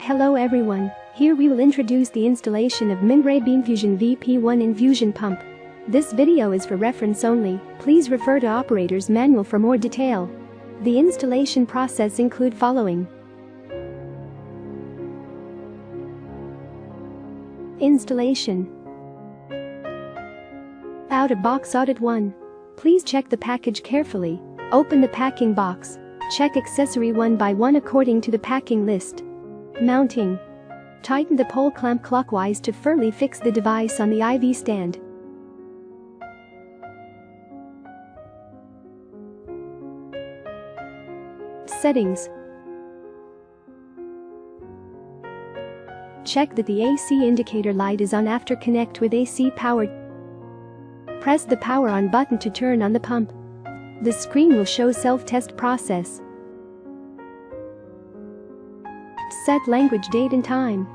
Hello everyone, here we will introduce the installation of Benfusion VP1 infusion pump. This video is for reference only, please refer to operator's manual for more detail. The installation process include following. Installation. Out-of-box audit 1. Please check the package carefully, open the packing box, check accessory one by one according to the packing list. Mounting. Tighten the pole clamp clockwise to firmly fix the device on the IV stand. Settings. Check that the AC indicator light is on after connect with AC power. Press the power on button to turn on the pump. The screen will show self-test process. Set language, date and time.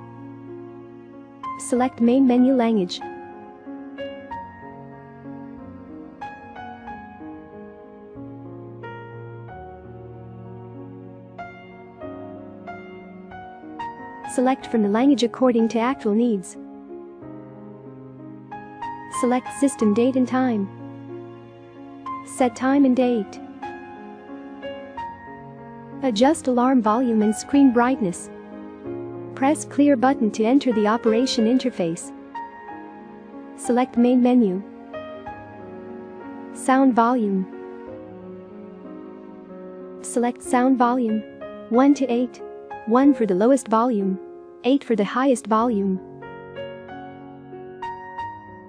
Select main menu language. Select from the language according to actual needs. Select system date and time. Set time and date. Adjust alarm volume and screen brightness. Press clear button to enter the operation interface. Select main menu. Sound volume. Select sound volume 1 to 8, 1 for the lowest volume, 8 for the highest volume.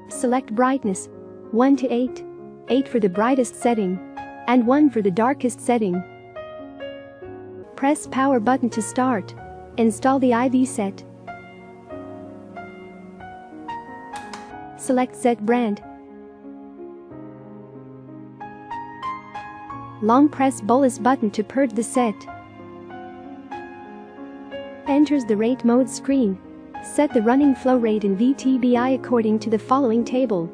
Select brightness 1 to 8, 8 for the brightest setting, and 1 for the darkest setting. Press power button to start. Install the IV set. Select set brand. Long press bolus button to purge the set. Enters the rate mode screen. Set the running flow rate in VTBI according to the following table.